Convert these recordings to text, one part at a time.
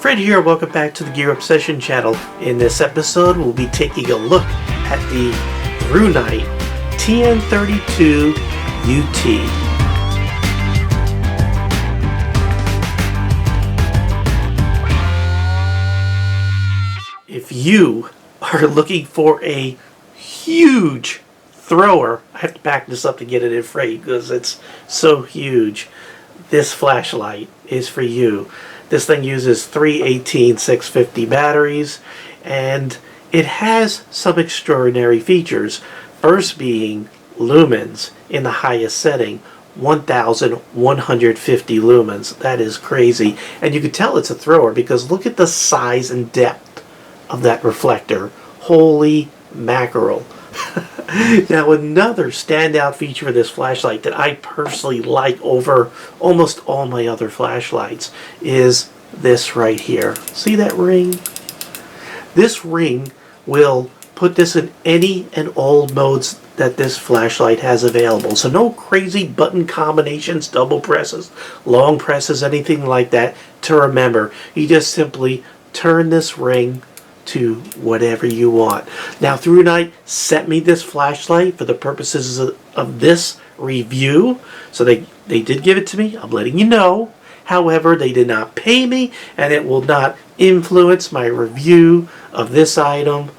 Fred here, welcome back to the Gear Obsession channel. In this episode, we'll be taking a look at the Thrunite TN32 UT. If you are looking for a huge thrower, I have to back this up to get it in frame because it's so huge, this flashlight is for you. This thing uses 3 18650 batteries, and it has some extraordinary features. First being lumens in the highest setting, 1150 lumens. That is crazy. And you can tell it's a thrower because look at the size and depth of that reflector. Holy mackerel. Now, another standout feature of this flashlight that I personally like over almost all my other flashlights is this right here. See that ring? This ring will put this in any and all modes that this flashlight has available. So no crazy button combinations, double presses, long presses, anything like that to remember. You just simply turn this ring to whatever you want. Now, Thrunite sent me this flashlight for the purposes of this review, so they did give it to me. I'm letting you know. However, they did not pay me, and it will not influence my review of this item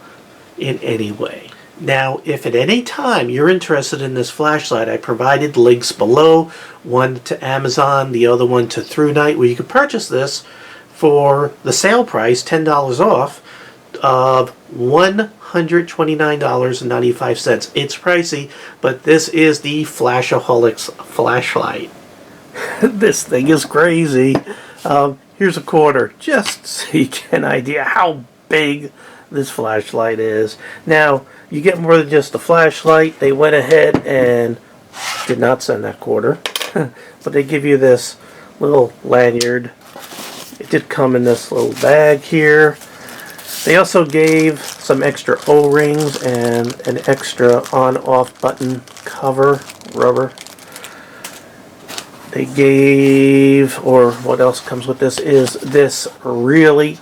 in any way. Now, if at any time you're interested in this flashlight, I provided links below, one to Amazon, the other one to Thrunite, where you can purchase this for the sale price, $10 off, of $129.95. It's pricey, but this is the flasholics flashlight. This thing is crazy. Here's a quarter, just so you get an idea how big this flashlight is. Now, you get more than just the flashlight. They went ahead and did not send that quarter, but they give you this little lanyard. It did come in this little bag here. They also gave some extra O-rings and an extra on-off button cover, rubber. They gave, or what else comes with this, is this really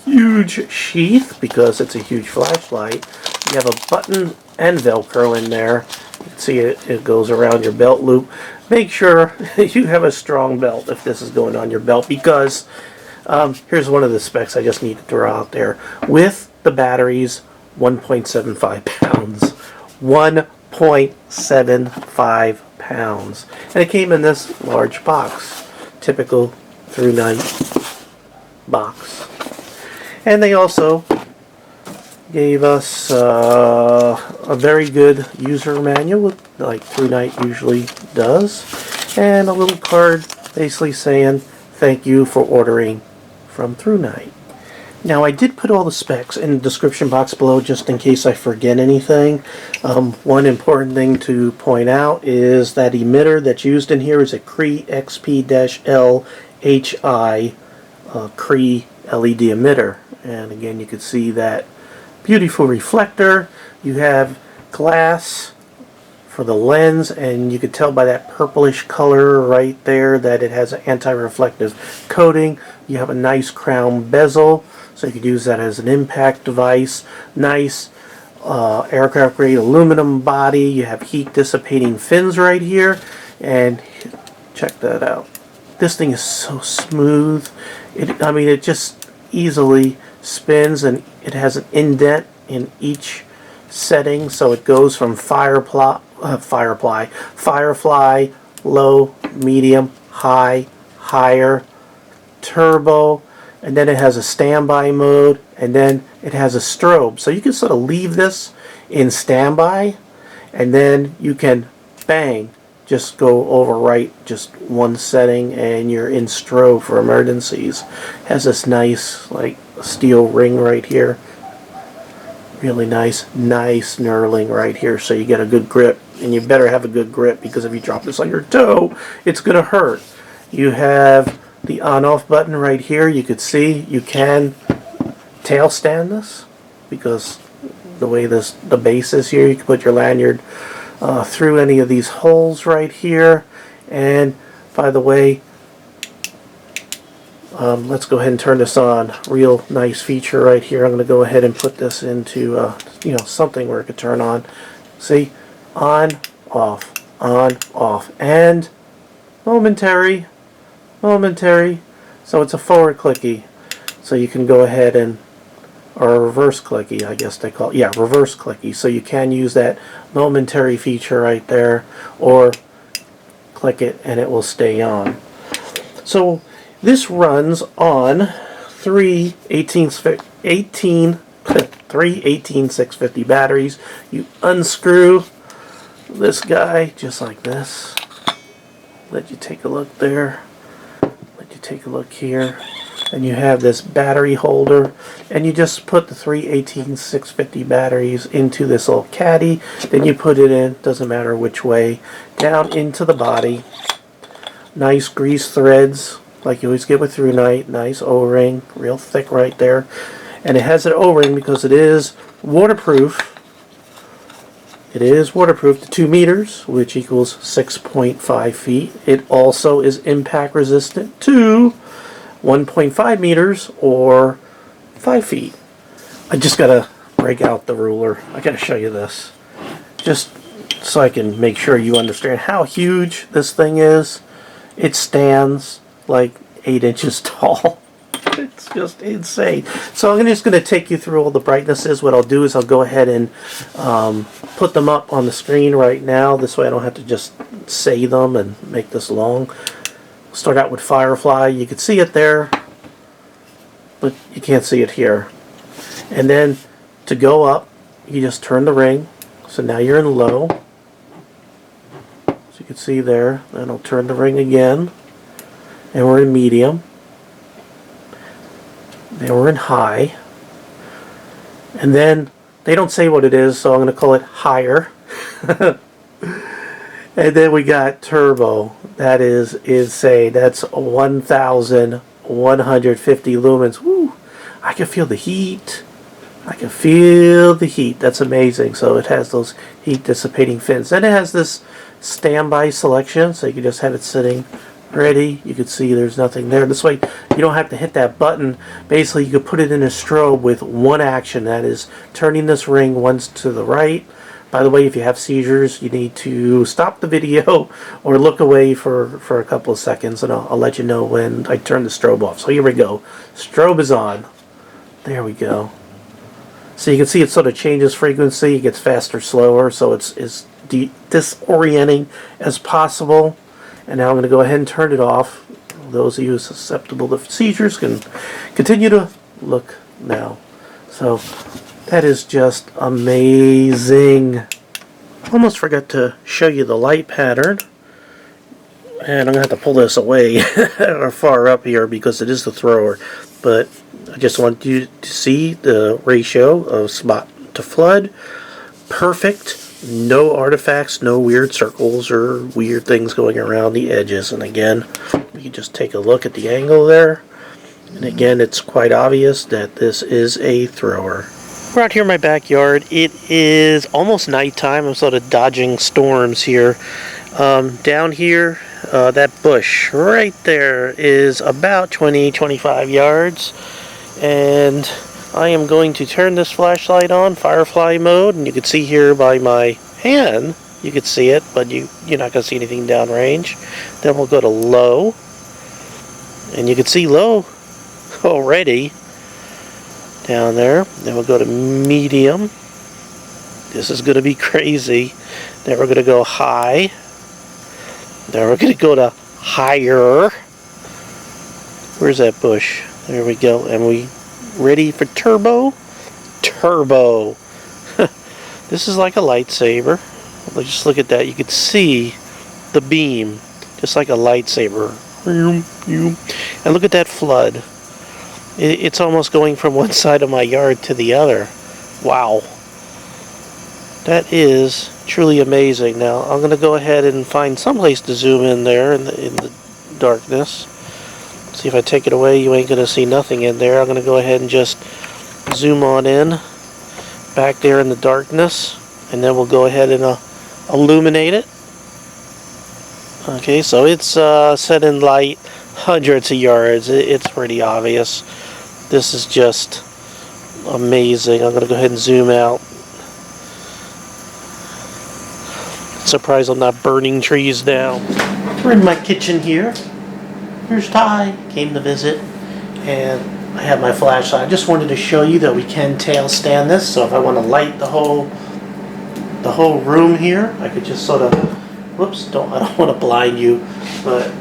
huge sheath, because it's a huge flashlight. You have a button and Velcro in there. You can see it goes around your belt loop. Make sure you have a strong belt if this is going on your belt, because here's one of the specs I just need to throw out there. With the batteries, 1.75 pounds. 1.75 pounds. And it came in this large box. Typical Thrunite box. And they also gave us a very good user manual, like Thrunite usually does. And a little card basically saying, thank you for ordering from Thrunite. Now, I did put all the specs in the description box below just in case I forget anything. One important thing to point out is that emitter that's used in here is a CREE XP-L HI CREE LED emitter. And again, you can see that beautiful reflector. You have glass for the lens, and you can tell by that purplish color right there that it has an anti-reflective coating. You have a nice crown bezel, so you could use that as an impact device. Nice aircraft grade aluminum body. You have heat dissipating fins right here, and check that out. This thing is so smooth. I mean, it just easily spins, and it has an indent in each setting, so it goes from firefly, low, medium, high, higher, turbo, and then it has a standby mode, and then it has a strobe. So you can sort of leave this in standby, and then you can bang, just go overwrite just one setting, and you're in strobe for emergencies. It has this nice like steel ring right here. Really nice knurling right here, so you get a good grip. And you better have a good grip, because if you drop this on your toe, it's going to hurt. You have the on-off button right here. You could see you can tail stand this, because the way the base is here, you can put your lanyard through any of these holes right here. And by the way, Let's go ahead and turn this on. Real nice feature right here. I'm going to go ahead and put this into something where it could turn on. See, on, off, and momentary. So it's a forward clicky. So you can go ahead and, or reverse clicky, I guess they call it. Yeah, reverse clicky. So you can use that momentary feature right there, or click it and it will stay on. So this runs on three 18650 batteries. You unscrew this guy just like this. Let you take a look there. Let you take a look here. And you have this battery holder, and you just put the three 18650 batteries into this little caddy. Then you put it in, doesn't matter which way, down into the body. Nice grease threads, like you always get with Thrunite. Nice O-ring, real thick right there. And it has an O-ring because it is waterproof. It is waterproof to 2 meters, which equals 6.5 feet. It also is impact resistant to 1.5 meters or 5 feet. I just gotta break out the ruler. I gotta show you this, just so I can make sure you understand how huge this thing is. It stands like 8 inches tall. It's just insane. So I'm just going to take you through all the brightnesses. What I'll do is I'll go ahead and put them up on the screen right now. This way I don't have to just say them and make this long. Start out with Firefly. You can see it there, but you can't see it here. And then to go up, you just turn the ring. So now you're in low. So you can see there. Then I'll turn the ring again. And we're in medium. Then we're in high. And then they don't say what it is, so I'm going to call it higher. And then we got turbo. That is insane. That's 1,150 lumens. Woo! I can feel the heat. I can feel the heat. That's amazing. So it has those heat dissipating fins. Then it has this standby selection, so you can just have it sitting ready. You can see there's nothing there. This way you don't have to hit that button. Basically you could put it in a strobe with one action. That is turning this ring once to the right. By the way, if you have seizures, you need to stop the video or look away for a couple of seconds, and I'll let you know when I turn the strobe off. So here we go. Strobe is on. There we go. So you can see it sort of changes frequency. It gets faster, slower, so it's disorienting as possible. And now I'm going to go ahead and turn it off. Those of you susceptible to seizures can continue to look now. So that is just amazing. Almost forgot to show you the light pattern. And I'm going to have to pull this away or far up here because it is the thrower. But I just want you to see the ratio of spot to flood. Perfect. No artifacts, no weird circles or weird things going around the edges. And again, you can just take a look at the angle there. And again, it's quite obvious that this is a thrower. We're out here in my backyard. It is almost nighttime. I'm sort of dodging storms here. Down here, that bush right there is about 20-25 yards. And I am going to turn this flashlight on, Firefly mode, and you can see here by my hand, you can see it, but you're not going to see anything downrange. Then we'll go to low, and you can see low already down there. Then we'll go to medium. This is going to be crazy. Then we're going to go high. Then we're going to go to higher. Where's that bush? There we go. And we ready for turbo? Turbo. This is like a lightsaber. Let's just look at that. You can see the beam, just like a lightsaber. And look at that flood. It's almost going from one side of my yard to the other. Wow. That is truly amazing. Now, I'm going to go ahead and find someplace to zoom in there in the darkness. See, if I take it away, you ain't going to see nothing in there. I'm going to go ahead and just zoom on in back there in the darkness, and then we'll go ahead and illuminate it. Okay, so it's set in light. hundreds of yards. It's pretty obvious. This is just amazing. I'm gonna go ahead and zoom out. Surprised I'm not burning trees down. We're in my kitchen here. Here's Ty, came to visit, and I have my flashlight. I just wanted to show you that we can tail stand this, so if I want to light the whole room here, I could just sort of, whoops, I don't want to blind you, but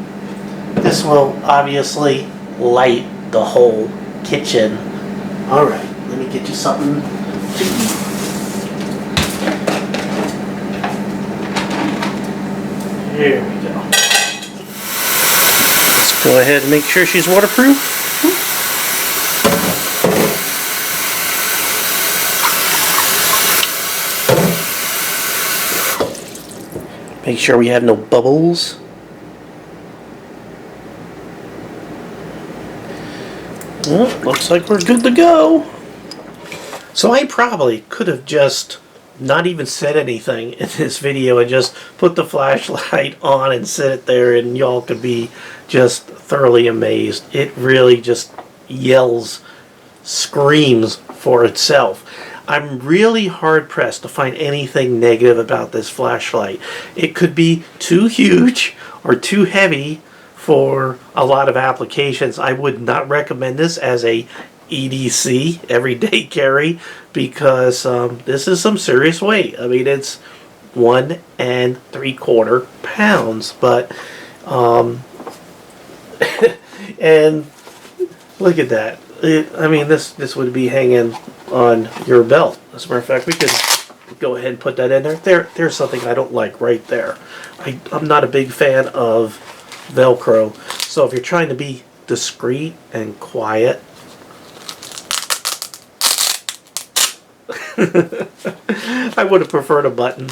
this will obviously light the whole kitchen. Alright, let me get you something to eat. Here we go. Let's go ahead and make sure she's waterproof. Make sure we have no bubbles. Well, looks like we're good to go. So I probably could have just not even said anything in this video and just put the flashlight on and sit it there and y'all could be just thoroughly amazed. It really just yells, screams for itself. I'm really hard pressed to find anything negative about this flashlight. It could be too huge or too heavy for a lot of applications. I would not recommend this as a EDC, everyday carry, because this is some serious weight. I mean, it's 1 3/4 pounds, but and look at that. I mean, this would be hanging on your belt. As a matter of fact, we could go ahead and put that in there. There's something I don't like right there. I'm not a big fan of Velcro, so if you're trying to be discreet and quiet, I would have preferred a button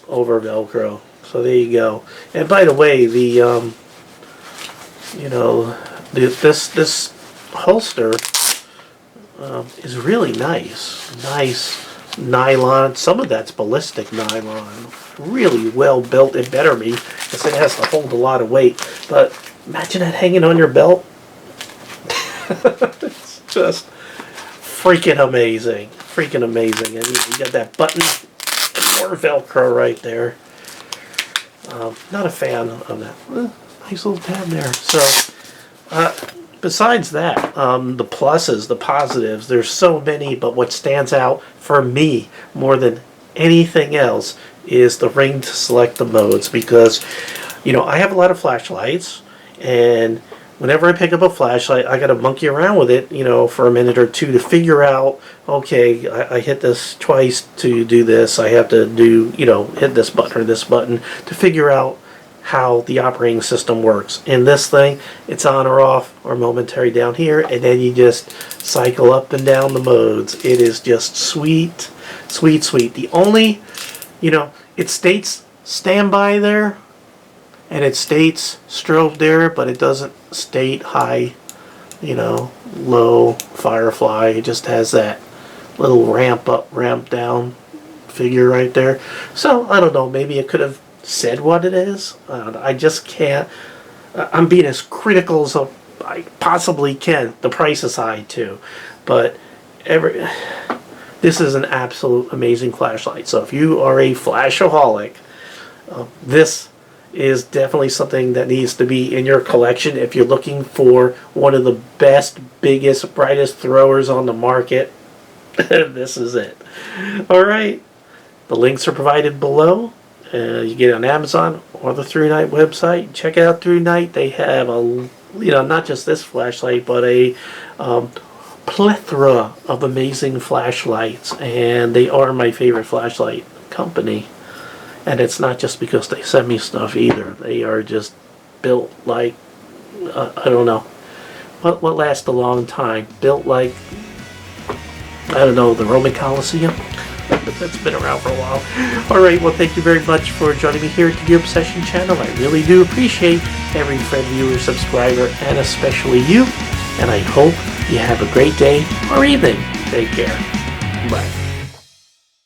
over Velcro. So there you go. And by the way, the this holster is really nice. Nice nylon. Some of that's ballistic nylon. Really well built. It better be, because it has to hold a lot of weight. But imagine that hanging on your belt. It's just freaking amazing. Freaking amazing. And you got that button and more Velcro right there. Not a fan of that. Nice little tab there. So, besides that, the pluses, the positives, there's so many, but what stands out for me more than anything else is the ring to select the modes, because, I have a lot of flashlights, and whenever I pick up a flashlight, I got to monkey around with it, for a minute or two to figure out, okay, I hit this twice to do this. I have to do, hit this button or this button to figure out how the operating system works. In this thing, it's on or off or momentary down here, and then you just cycle up and down the modes. It is just sweet, sweet, sweet. The only, it states standby there, and it states strobe there, but it doesn't state high, low, firefly. It just has that little ramp up, ramp down figure right there. So, I don't know, maybe it could have said what it is. I just can't. I'm being as critical as I possibly can. The price aside too, but this is an absolute amazing flashlight. So if you are a flashaholic, this is definitely something that needs to be in your collection if you're looking for one of the best, biggest, brightest throwers on the market. This is it. Alright, the links are provided below. You get it on Amazon or the Thrunite website. Check out Thrunite. They have not just this flashlight, but a plethora of amazing flashlights, and they are my favorite flashlight company. And it's not just because they send me stuff either. They are just built like, I don't know, what lasts a long time. Built like, I don't know, the Roman Colosseum. That's been around for a while. Alright, well, thank you very much for joining me here at the Obsession channel. I really do appreciate every friend, viewer, subscriber, and especially you. And I hope you have a great day or evening. Take care. Bye.